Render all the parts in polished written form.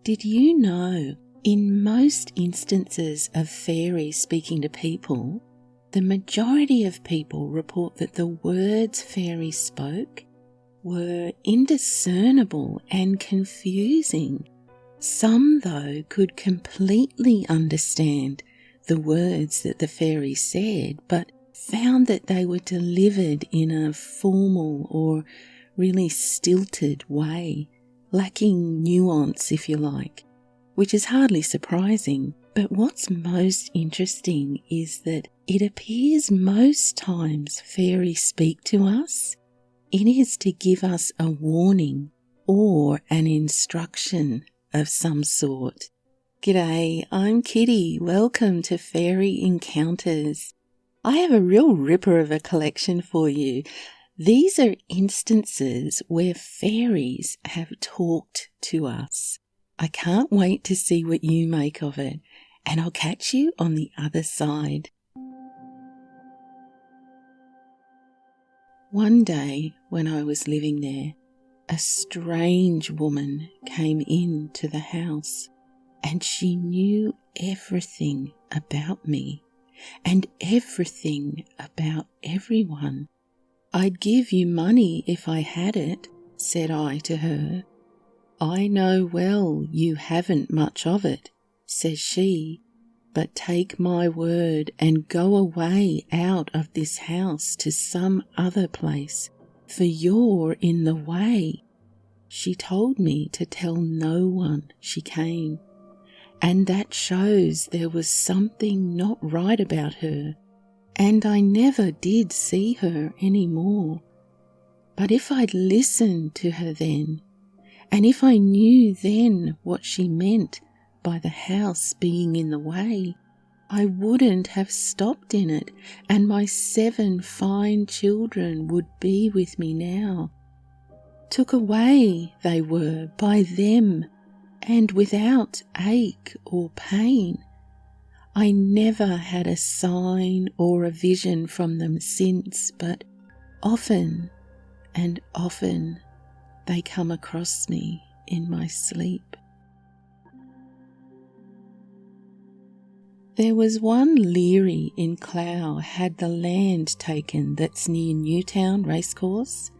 Did you know, in most instances of fairies speaking to people, the majority of people report that the words fairies spoke were indiscernible and confusing. Some, though, could completely understand the words that the fairy said, but found that they were delivered in a formal or really stilted way, lacking nuance, if you like, which is hardly surprising. But what's most interesting is that it appears most times fairies speak to us, it is to give us a warning or an instruction of some sort. G'day, I'm Kitty. Welcome to Fairy Encounters. I have a real ripper of a collection for you. These are instances where fairies have talked to us. I can't wait to see what you make of it, and I'll catch you on the other side. One day when I was living there, a strange woman came into the house, and she knew everything about me and everything about everyone. "I'd give you money if I had it," said I to her. "I know well you haven't much of it," says she, "but take my word and go away out of this house to some other place, for you're in the way." She told me to tell no one she came, and that shows there was something not right about her, and I never did see her any more. But if I'd listened to her then, and if I knew then what she meant by the house being in the way, I wouldn't have stopped in it, and my 7 fine children would be with me now. Took away they were by them, and without ache or pain. I never had a sign or a vision from them since, but often and often they come across me in my sleep. There was one Leary in Clough had the land taken that's near Newtown Racecourse,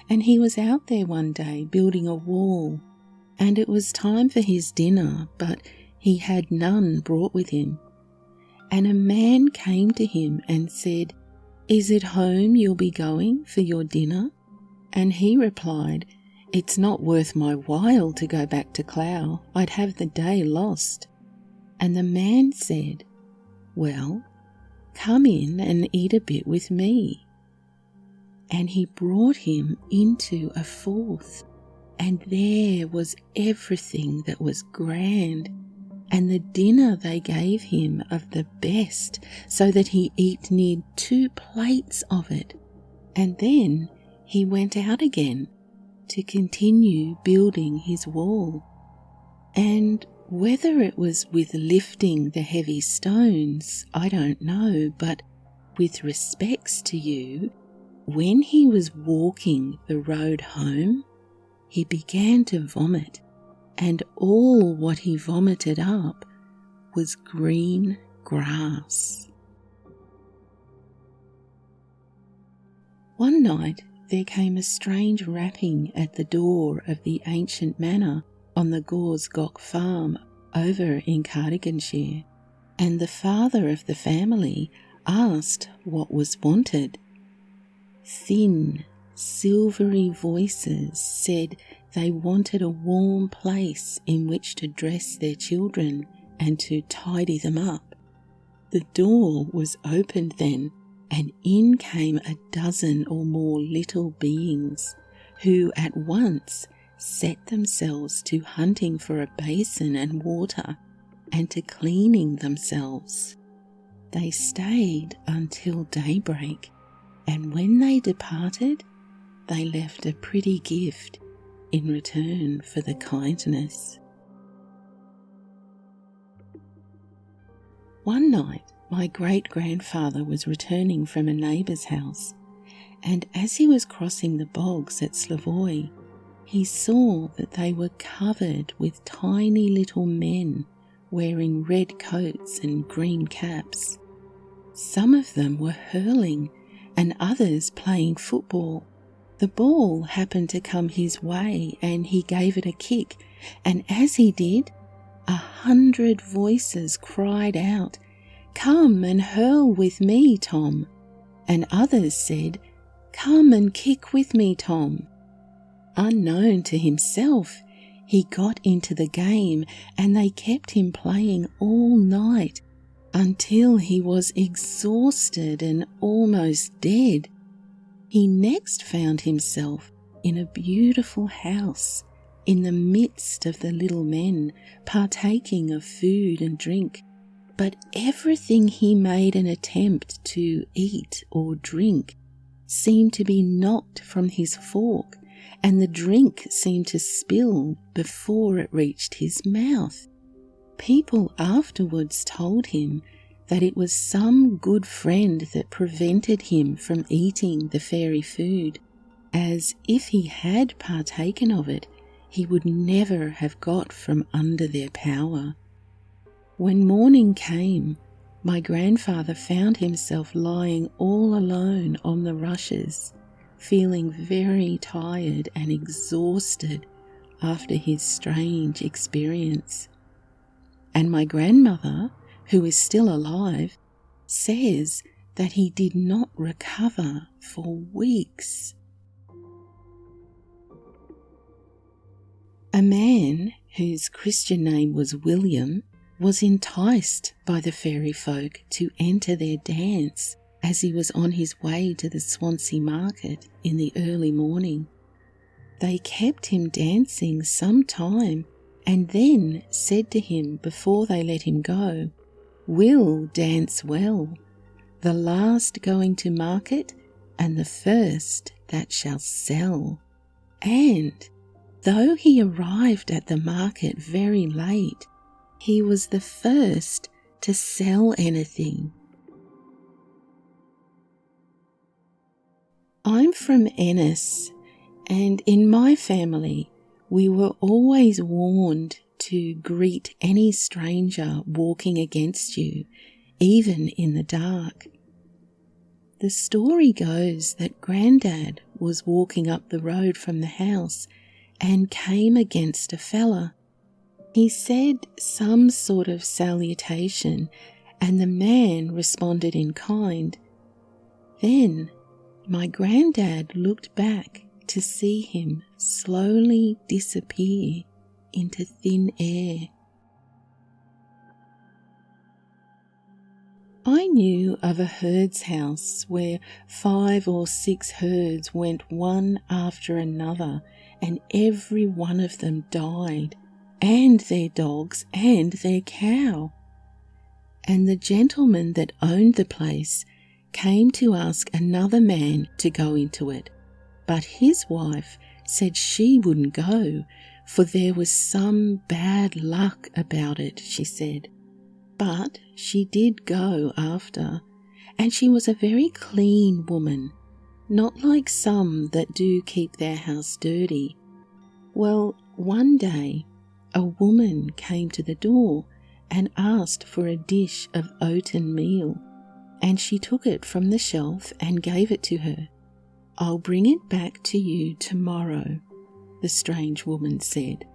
and he was out there one day building a wall, and it was time for his dinner, but he had none brought with him. And a man came to him and said, "Is it home you'll be going for your dinner?" And he replied, "It's not worth my while to go back to Clough. I'd have the day lost." And the man said, "Well, come in and eat a bit with me." And he brought him into a fourth, and there was everything that was grand, and the dinner they gave him of the best, so that he eat near 2 plates of it. And then he went out again to continue building his wall. And whether it was with lifting the heavy stones, I don't know, but with respects to you, when he was walking the road home, he began to vomit, and all what he vomited up was green grass. One night there came a strange rapping at the door of the ancient manor on the Gorsgock farm over in Cardiganshire, and the father of the family asked what was wanted. Thin, silvery voices said they wanted a warm place in which to dress their children and to tidy them up. The door was opened then, and in came a dozen or more little beings, who at once set themselves to hunting for a basin and water, and to cleaning themselves. They stayed until daybreak, and when they departed, they left a pretty gift in return for the kindness. One night, my great-grandfather was returning from a neighbour's house, and as he was crossing the bogs at Slavoy, he saw that they were covered with tiny little men wearing red coats and green caps. Some of them were hurling and others playing football. The ball happened to come his way and he gave it a kick, and as he did, 100 voices cried out, "Come and hurl with me, Tom." And others said, "Come and kick with me, Tom." Unknown to himself, he got into the game and they kept him playing all night until he was exhausted and almost dead. He next found himself in a beautiful house in the midst of the little men, partaking of food and drink. But everything he made an attempt to eat or drink seemed to be knocked from his fork, and the drink seemed to spill before it reached his mouth. People afterwards told him that it was some good friend that prevented him from eating the fairy food, as if he had partaken of it, he would never have got from under their power. When morning came, my grandfather found himself lying all alone on the rushes, feeling very tired and exhausted after his strange experience. And my grandmother, who is still alive, says that he did not recover for weeks. A man, whose Christian name was William, was enticed by the fairy folk to enter their dance as he was on his way to the Swansea market in the early morning. They kept him dancing some time and then said to him before they let him go, "Will dance well, the last going to market and the first that shall sell." And though he arrived at the market very late, he was the first to sell anything. I'm from Ennis, and in my family we were always warned to greet any stranger walking against you, even in the dark. The story goes that Grandad was walking up the road from the house and came against a fella. He said some sort of salutation and the man responded in kind. Then my Grandad looked back to see him slowly disappear into thin air. I knew of a herd's house where 5 or 6 herds went one after another, and every one of them died, and their dogs and their cow. And the gentleman that owned the place came to ask another man to go into it, but his wife said she wouldn't go, for there was some bad luck about it, she said. But she did go after, and she was a very clean woman, not like some that do keep their house dirty. Well, one day a woman came to the door and asked for a dish of oaten meal, and she took it from the shelf and gave it to her. "I'll bring it back to you tomorrow," the strange woman said.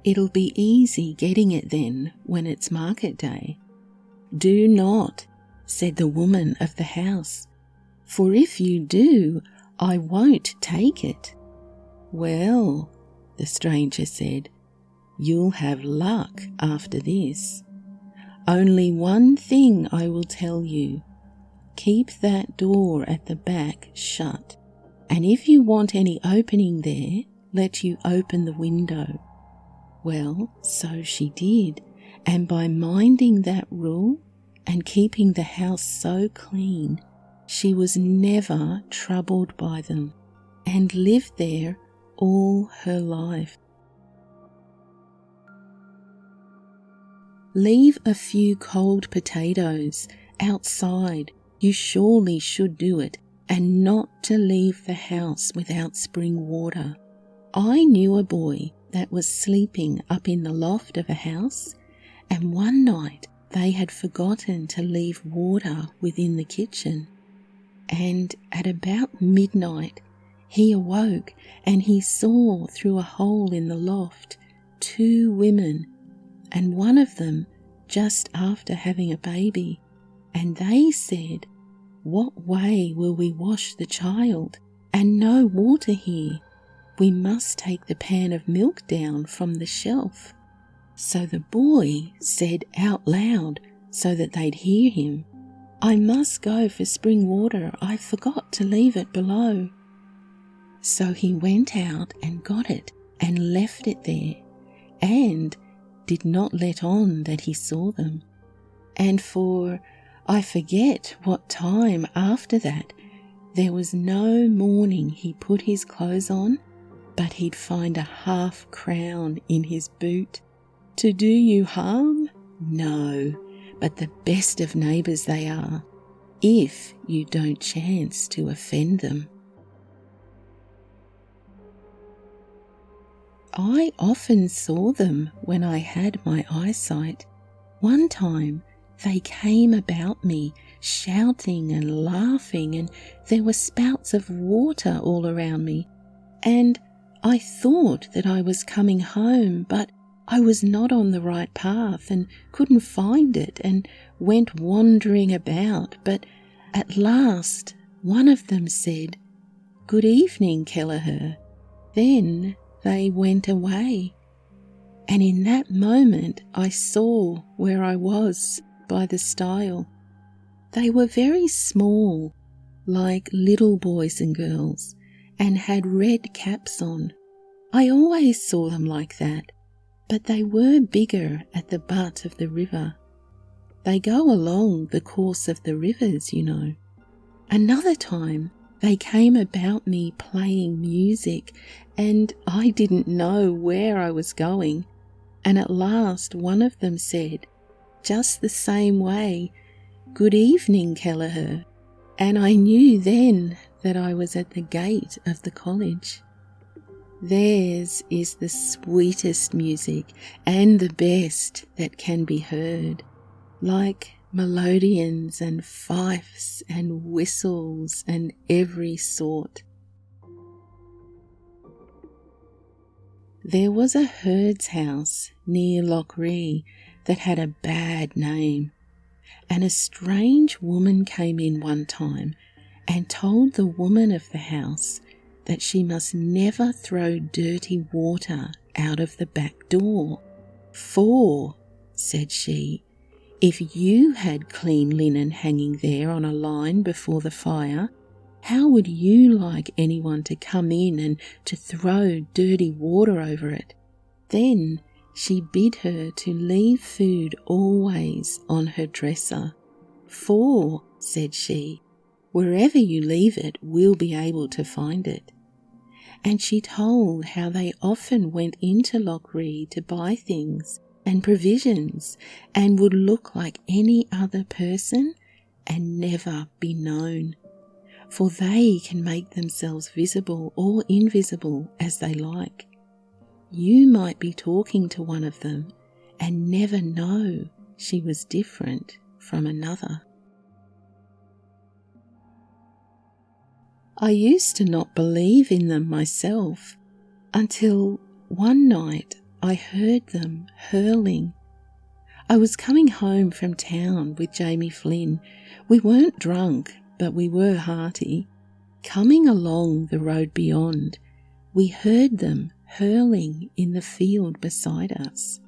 "It'll be easy getting it then when it's market day." "Do not," said the woman of the house, "for if you do, I won't take it." "Well," the stranger said, "you'll have luck after this. Only one thing I will tell you. Keep that door at the back shut, and if you want any opening there, let you open the window." Well, so she did, and by minding that rule and keeping the house so clean, she was never troubled by them and lived there all her life. Leave a few cold potatoes outside. You surely should do it, and not to leave the house without spring water. I knew a boy that was sleeping up in the loft of a house, and one night they had forgotten to leave water within the kitchen. And at about midnight, he awoke and he saw through a hole in the loft 2 women, and one of them just after having a baby. And they said, "What way will we wash the child? And no water here. We must take the pan of milk down from the shelf." So the boy said out loud, so that they'd hear him, "I must go for spring water. I forgot to leave it below." So he went out and got it and left it there, and did not let on that he saw them. And for I forget what time after that, there was no morning he put his clothes on, but he'd find a half-crown in his boot. To do you harm? No, but the best of neighbours they are, if you don't chance to offend them. I often saw them when I had my eyesight. One time they came about me, shouting and laughing, and there were spouts of water all around me, and I thought that I was coming home, but I was not on the right path and couldn't find it, and went wandering about. But at last one of them said, "Good evening, Kelleher." Then they went away, and in that moment I saw where I was by the stile. They were very small, like little boys and girls, and had red caps on. I always saw them like that, but they were bigger at the butt of the river. They go along the course of the rivers, you know. Another time they came about me playing music, and I didn't know where I was going, and at last one of them said, just the same way, "Good evening, Kelleher," and I knew then that I was at the gate of the college. Theirs is the sweetest music and the best that can be heard, like melodeons and fifes and whistles and every sort. There was a herd's house near Loughree that had a bad name, and a strange woman came in one time and told the woman of the house that she must never throw dirty water out of the back door. "For," said she, "if you had clean linen hanging there on a line before the fire, how would you like anyone to come in and to throw dirty water over it?" Then she bid her to leave food always on her dresser. "For," said she, "wherever you leave it, we'll be able to find it." And she told how they often went into Loughree to buy things and provisions, and would look like any other person and never be known, for they can make themselves visible or invisible as they like. You might be talking to one of them and never know she was different from another. I used to not believe in them myself until one night I heard them hurling. I was coming home from town with Jamie Flynn. We weren't drunk, but we were hearty. Coming along the road beyond, we heard them hurling in the field beside us.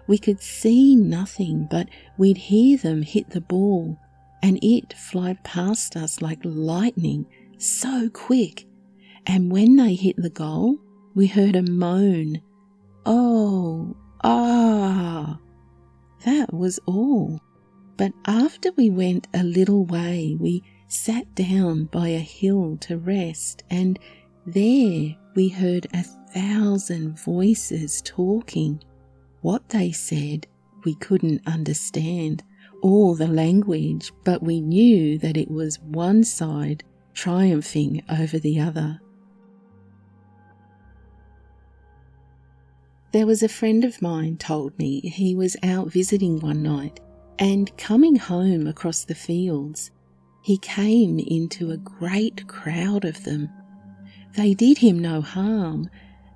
We could see nothing, but we'd hear them hit the ball, and it fly past us like lightning, so quick. And when they hit the goal, we heard a moan. "Oh, ah!" That was all. But after we went a little way, we sat down by a hill to rest, and there we heard 1,000 voices talking. What they said we couldn't understand, or the language, but we knew that it was one side triumphing over the other. There was a friend of mine told me he was out visiting one night, and coming home across the fields, he came into a great crowd of them. They did him no harm,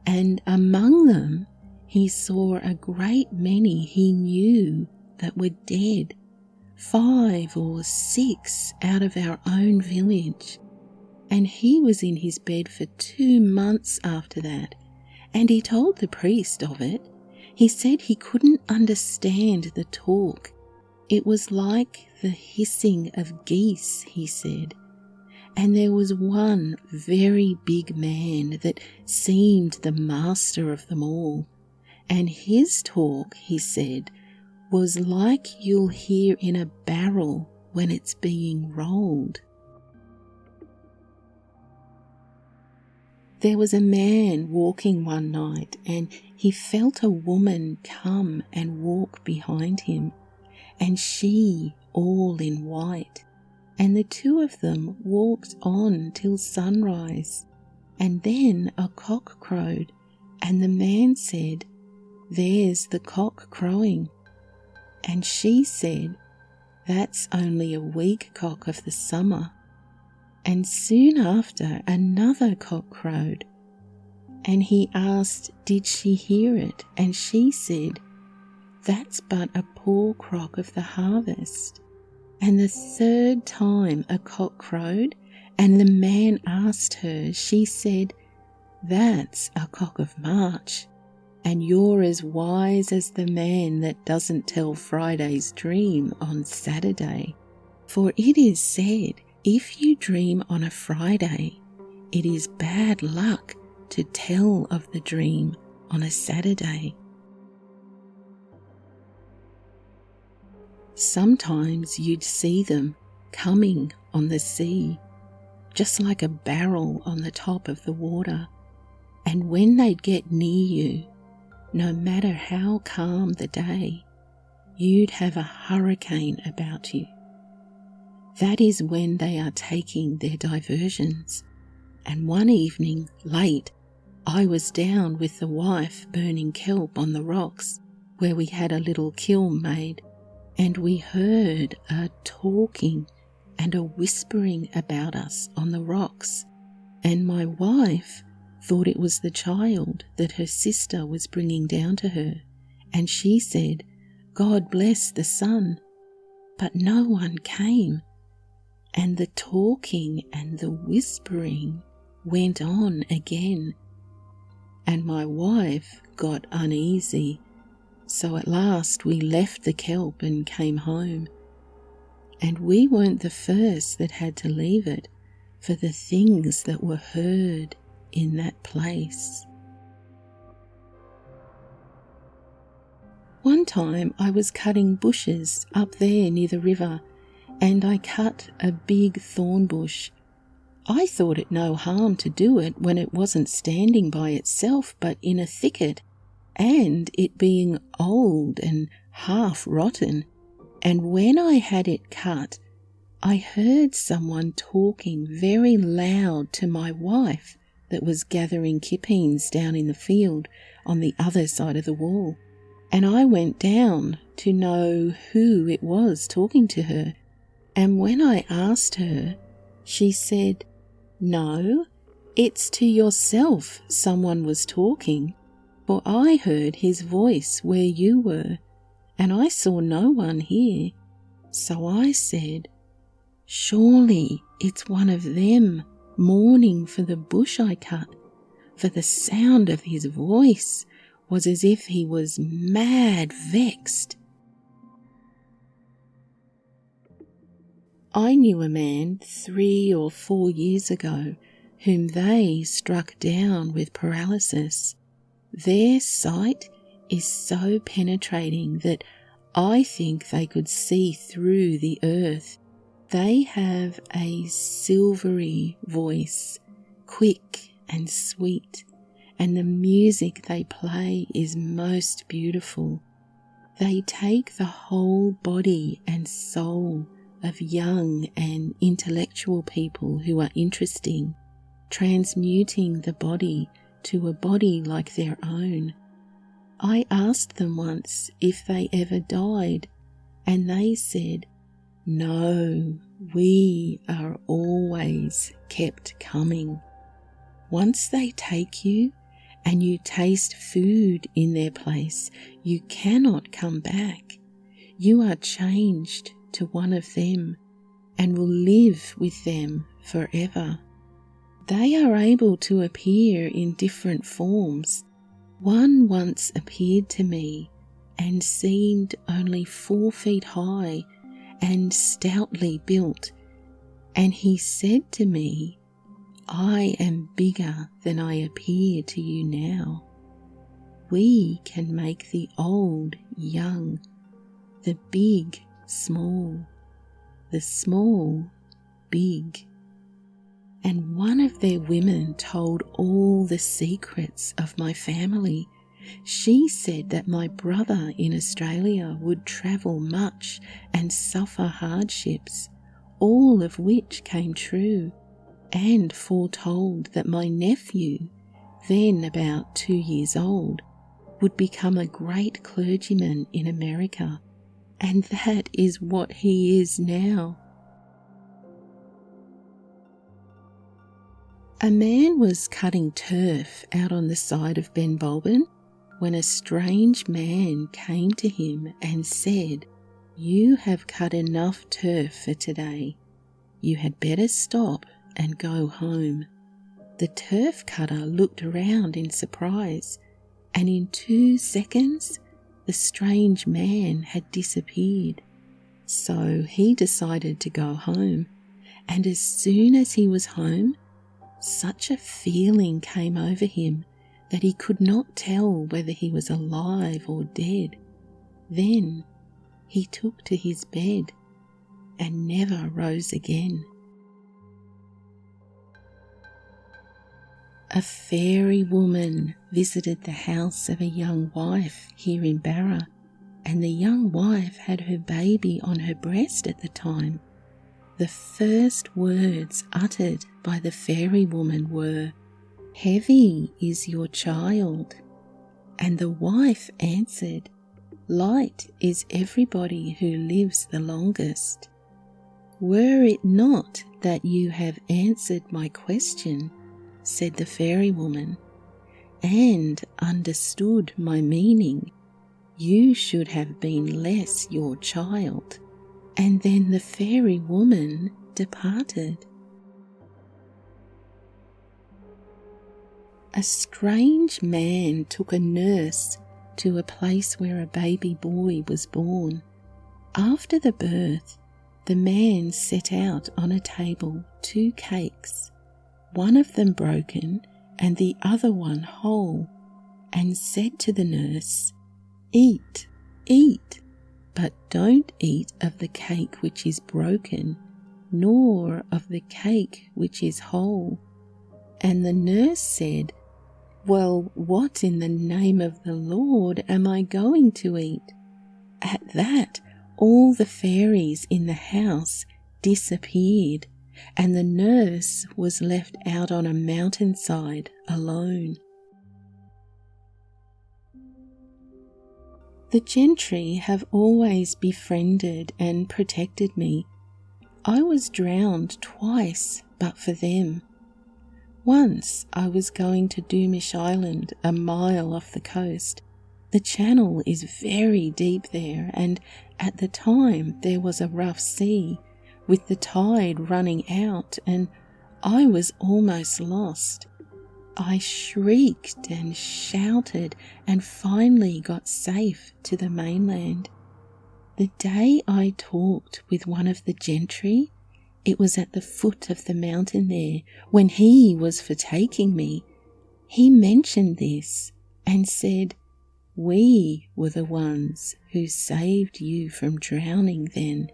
and among them he saw a great many he knew that were dead, 5 or 6 out of our own village. And he was in his bed for 2 months after that, and he told the priest of it. He said he couldn't understand the talk. It was like the hissing of geese, he said. And there was one very big man that seemed the master of them all. And his talk, he said, was like you'll hear in a barrel when it's being rolled. There was a man walking one night, and he felt a woman come and walk behind him, and she all in white. And the 2 of them walked on till sunrise, and then a cock crowed, and the man said, "There's the cock crowing." And she said, "That's only a weak cock of the summer." And soon after another cock crowed, and he asked, did she hear it? And she said, "That's but a poor crock of the harvest." And the 3rd time a cock crowed, and the man asked her, she said, "That's a cock of March, and you're as wise as the man that doesn't tell Friday's dream on Saturday. For it is said, if you dream on a Friday, it is bad luck to tell of the dream on a Saturday." Sometimes you'd see them coming on the sea, just like a barrel on the top of the water, and when they'd get near you, no matter how calm the day, you'd have a hurricane about you. That is when they are taking their diversions. And one evening, late, I was down with the wife burning kelp on the rocks where we had a little kiln made, and we heard a talking and a whispering about us on the rocks, and my wife thought it was the child that her sister was bringing down to her, and she said, "God bless the sun," but no one came. And the talking and the whispering went on again, and my wife got uneasy, so at last we left the kelp and came home. And we weren't the first that had to leave it for the things that were heard in that place. One time I was cutting bushes up there near the river, and I cut a big thorn bush. I thought it no harm to do it when it wasn't standing by itself but in a thicket, and it being old and half rotten. And when I had it cut, I heard someone talking very loud to my wife that was gathering kippings down in the field on the other side of the wall. And I went down to know who it was talking to her. And when I asked her, she said, "No, it's to yourself someone was talking, for I heard his voice where you were, and I saw no one here." So I said, "Surely it's one of them mourning for the bush I cut, for the sound of his voice was as if he was mad vexed." I knew a man 3 or 4 years ago whom they struck down with paralysis. Their sight is so penetrating that I think they could see through the earth. They have a silvery voice, quick and sweet, and the music they play is most beautiful. They take the whole body and soul of young and intellectual people who are interesting, transmuting the body to a body like their own. I asked them once if they ever died, and they said, "No, we are always kept coming. Once they take you and you taste food in their place, you cannot come back. You are changed to one of them and will live with them forever." They are able to appear in different forms. One once appeared to me and seemed only 4 feet high and stoutly built, and he said to me, "I am bigger than I appear to you now. We can make the old young, the big small, the small big." And one of their women told all the secrets of my family. She said that my brother in Australia would travel much and suffer hardships, all of which came true, and foretold that my nephew, then about 2 years old, would become a great clergyman in America, and that is what he is now. A man was cutting turf out on the side of Ben Bulben when a strange man came to him and said, "You have cut enough turf for today. You had better stop and go home." The turf cutter looked around in surprise, and in 2 seconds the strange man had disappeared. So he decided to go home, and as soon as he was home, such a feeling came over him that he could not tell whether he was alive or dead. Then he took to his bed and never rose again. A fairy woman visited the house of a young wife here in Barra, and the young wife had her baby on her breast at the time. The first words uttered by the fairy woman were, "Heavy is your child." And the wife answered, "Light is everybody who lives the longest." "Were it not that you have answered my question," said the fairy woman, "and understood my meaning, you should have been less your child." And then the fairy woman departed. A strange man took a nurse to a place where a baby boy was born. After the birth, the man set out on a table 2 cakes, one of them broken and the other one whole, and said to the nurse, "Eat, eat, but don't eat of the cake which is broken, nor of the cake which is whole." And the nurse said, "Well, what in the name of the Lord am I going to eat?" At that, all the fairies in the house disappeared, and the nurse was left out on a mountainside alone. The gentry have always befriended and protected me. I was drowned twice but for them. Once I was going to Doomish Island, a mile off the coast. The channel is very deep there, and at the time there was a rough sea, with the tide running out, and I was almost lost. I shrieked and shouted and finally got safe to the mainland. The day I talked with one of the gentry, it was at the foot of the mountain there, when he was for taking me. He mentioned this and said, "We were the ones who saved you from drowning then."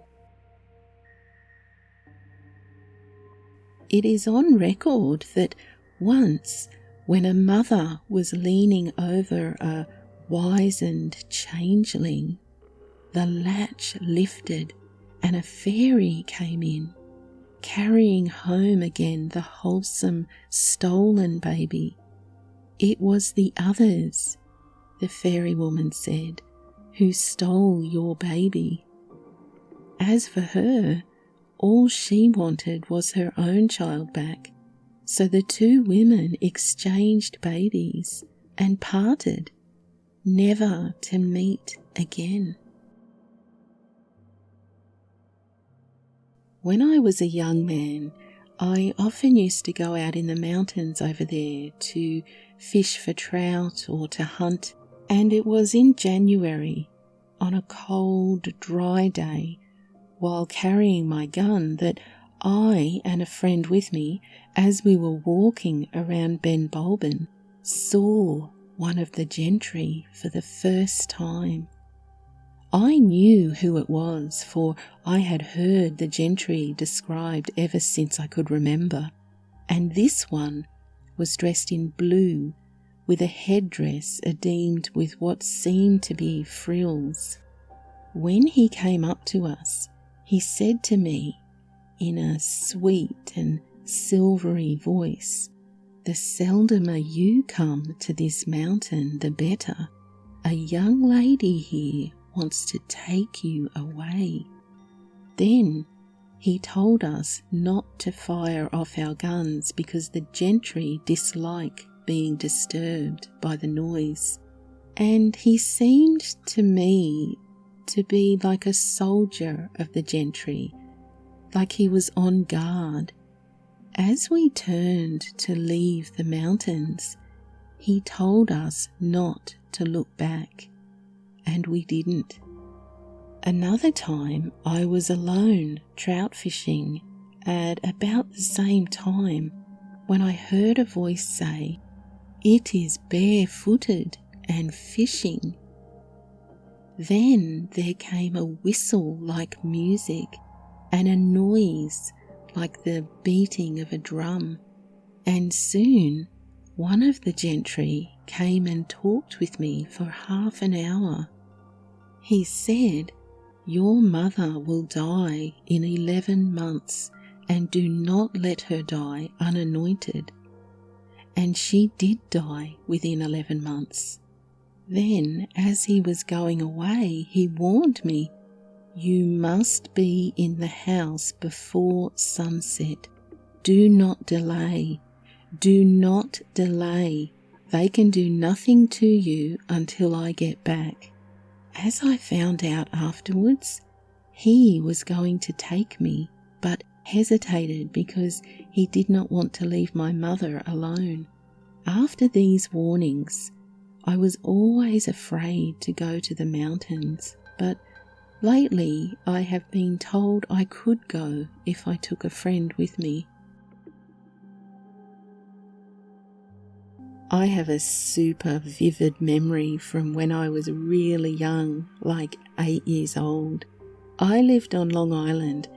It is on record that once, when a mother was leaning over a wizened changeling, the latch lifted and a fairy came in, carrying home again the wholesome, stolen baby. It was the others. the fairy woman said, who stole your baby. As for her, all she wanted was her own child back, so the two women exchanged babies and parted, never to meet again. When I was a young man, I often used to go out in the mountains over there to fish for trout or to hunt, and it was in January, on a cold, dry day, while carrying my gun, that I and a friend with me, as we were walking around Ben Bulben, saw one of the gentry for the first time. I knew who it was, for I had heard the gentry described ever since I could remember, and this one was dressed in blue, with a headdress adorned with what seemed to be frills. When he came up to us, he said to me, in a sweet and silvery voice, "The seldomer you come to this mountain, the better. A young lady here wants to take you away." Then he told us not to fire off our guns because the gentry dislike being disturbed by the noise, and he seemed to me to be like a soldier of the gentry, like he was on guard. As we turned to leave the mountains, he told us not to look back, and we didn't. Another time I was alone trout fishing at about the same time when I heard a voice say, "It is barefooted and fishing." Then there came a whistle like music and a noise like the beating of a drum, and soon one of the gentry came and talked with me for half an hour. He said, "Your mother will die in 11 months, and do not let her die unanointed." And she did die within 11 months. Then, as he was going away, he warned me, "You must be in the house before sunset. Do not delay. Do not delay. They can do nothing to you until I get back." As I found out afterwards, he was going to take me, but hesitated because he did not want to leave my mother alone. After these warnings, I was always afraid to go to the mountains, but lately I have been told I could go if I took a friend with me. I have a super vivid memory from when I was really young, like 8 years old. I lived on Long Island,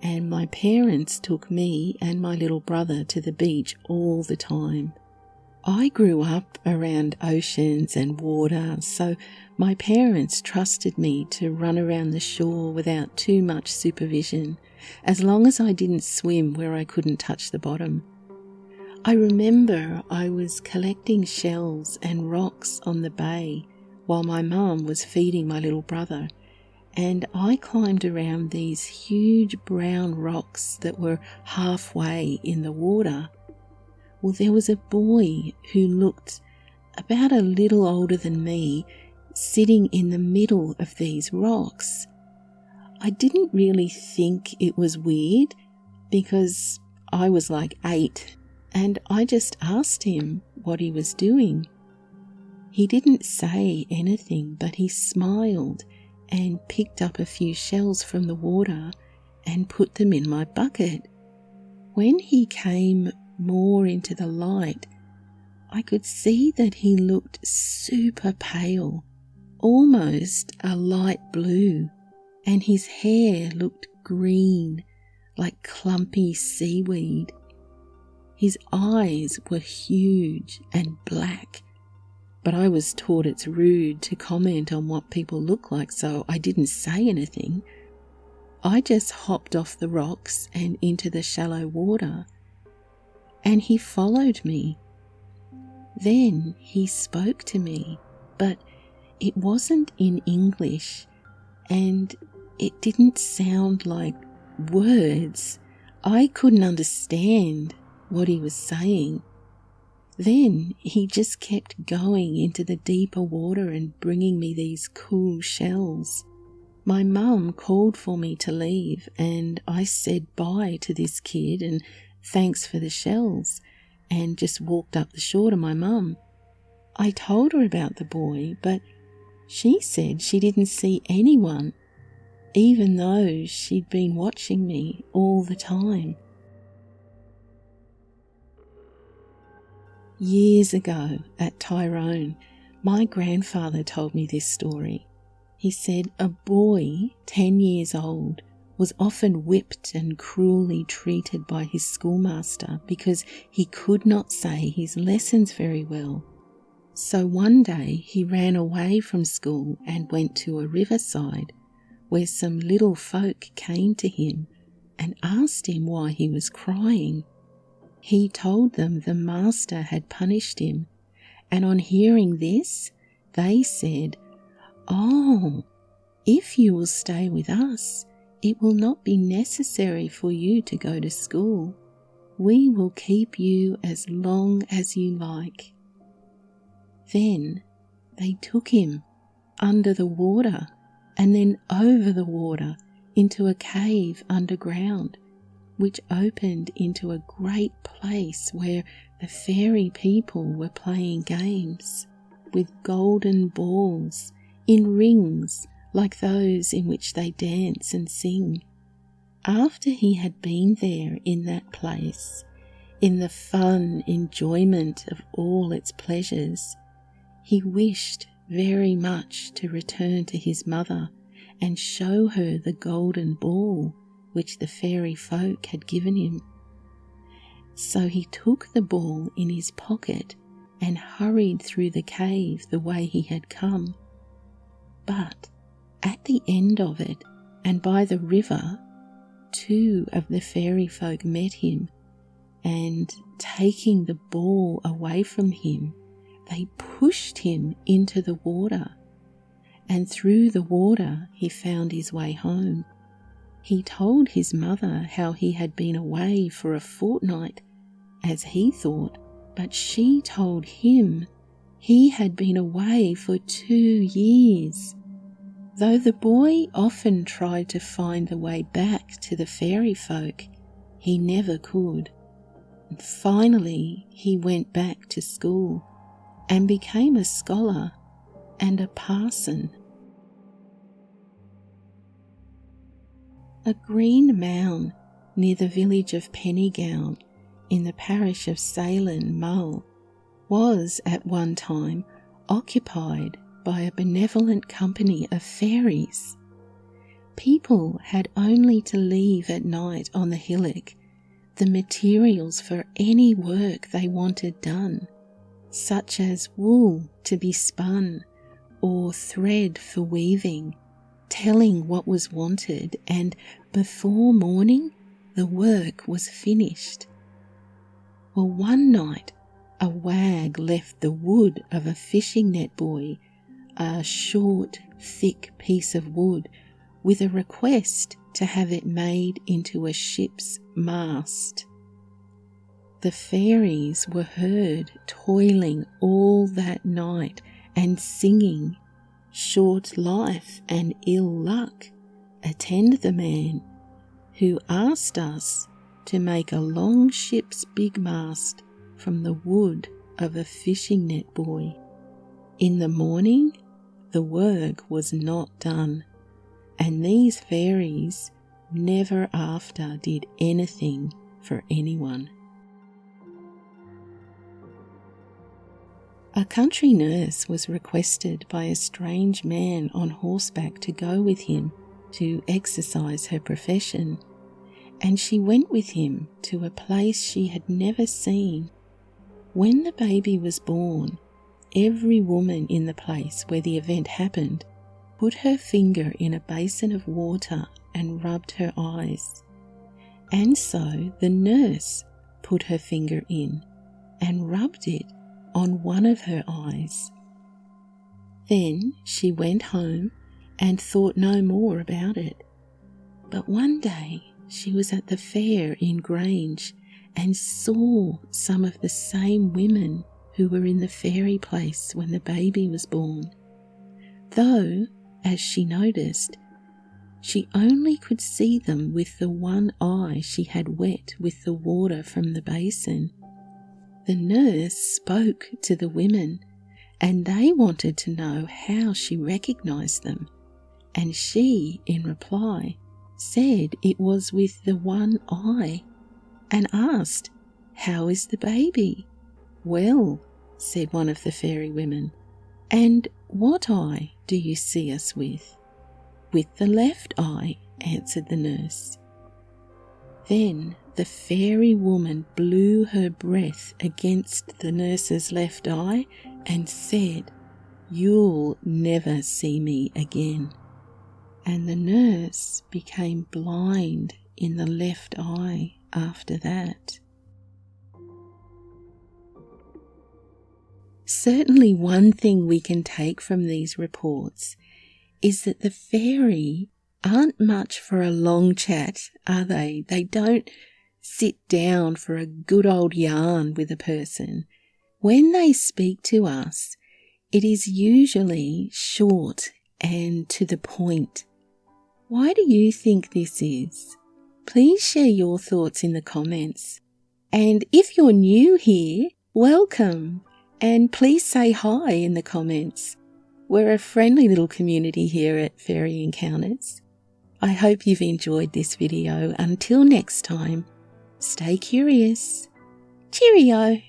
and my parents took me and my little brother to the beach all the time. I grew up around oceans and water, so my parents trusted me to run around the shore without too much supervision, as long as I didn't swim where I couldn't touch the bottom. I remember I was collecting shells and rocks on the bay while my mum was feeding my little brother, and I climbed around these huge brown rocks that were halfway in the water. Well, there was a boy who looked about a little older than me sitting in the middle of these rocks. I didn't really think it was weird because I was like 8, and I just asked him what he was doing. He didn't say anything, but he smiled and picked up a few shells from the water and put them in my bucket. When he came more into the light, I could see that he looked super pale, almost a light blue, and his hair looked green, like clumpy seaweed. His eyes were huge and black, but I was taught it's rude to comment on what people look like, so I didn't say anything. I just hopped off the rocks and into the shallow water, and he followed me. Then he spoke to me, but it wasn't in English and it didn't sound like words. I couldn't understand what he was saying. Then he just kept going into the deeper water and bringing me these cool shells. My mum called for me to leave and I said bye to this kid and thanks for the shells and just walked up the shore to my mum. I told her about the boy, but she said she didn't see anyone, even though she'd been watching me all the time. Years ago at Tyrone, my grandfather told me this story. He said a boy 10 years old was often whipped and cruelly treated by his schoolmaster because he could not say his lessons very well. So one day he ran away from school and went to a riverside where some little folk came to him and asked him why he was crying. He told them the master had punished him, and on hearing this, they said, "Oh, if you will stay with us, it will not be necessary for you to go to school. We will keep you as long as you like." Then they took him under the water and then over the water into a cave underground, which opened into a great place where the fairy people were playing games with golden balls in rings like those in which they dance and sing. After he had been there in that place, in the fun enjoyment of all its pleasures, he wished very much to return to his mother and show her the golden ball which the fairy folk had given him. So he took the ball in his pocket and hurried through the cave the way he had come. But at the end of it, and by the river, 2 of the fairy folk met him, and taking the ball away from him, they pushed him into the water, and through the water he found his way home. He told his mother how he had been away for a fortnight, as he thought, but she told him he had been away for 2 years. Though the boy often tried to find the way back to the fairy folk, he never could. And finally, he went back to school and became a scholar and a parson. A green mound near the village of Pennygown in the parish of Salem, Mull, was at one time occupied by a benevolent company of fairies. People had only to leave at night on the hillock the materials for any work they wanted done, such as wool to be spun or thread for weaving, telling what was wanted, and before morning the work was finished. Well, one night a wag left the wood of a fishing net buoy, a short, thick piece of wood, with a request to have it made into a ship's mast. The fairies were heard toiling all that night and singing, "Short life and ill luck attend the man who asked us to make a long ship's big mast from the wood of a fishing net buoy. In the morning the work was not done, and these fairies never after did anything for anyone." A country nurse was requested by a strange man on horseback to go with him to exercise her profession, and she went with him to a place she had never seen. When the baby was born, every woman in the place where the event happened put her finger in a basin of water and rubbed her eyes. And so the nurse put her finger in and rubbed it on one of her eyes. Then she went home and thought no more about it. But one day she was at the fair in Grange and saw some of the same women who were in the fairy place when the baby was born. Though, as she noticed, she only could see them with the one eye she had wet with the water from the basin. The nurse spoke to the women, and they wanted to know how she recognized them, and she, in reply, said it was with the one eye, and asked, "How is the baby?" "Well," said one of the fairy women, "and what eye do you see us with?" "With the left eye," answered the nurse. Then the fairy woman blew her breath against the nurse's left eye and said, "You'll never see me again." And the nurse became blind in the left eye after that. Certainly one thing we can take from these reports is that the fairy aren't much for a long chat, are they? They don't sit down for a good old yarn with a person. When they speak to us, it is usually short and to the point. Why do you think this is? Please share your thoughts in the comments. And if you're new here, welcome. And please say hi in the comments. We're a friendly little community here at Fairy Encounters. I hope you've enjoyed this video. Until next time, stay curious. Cheerio!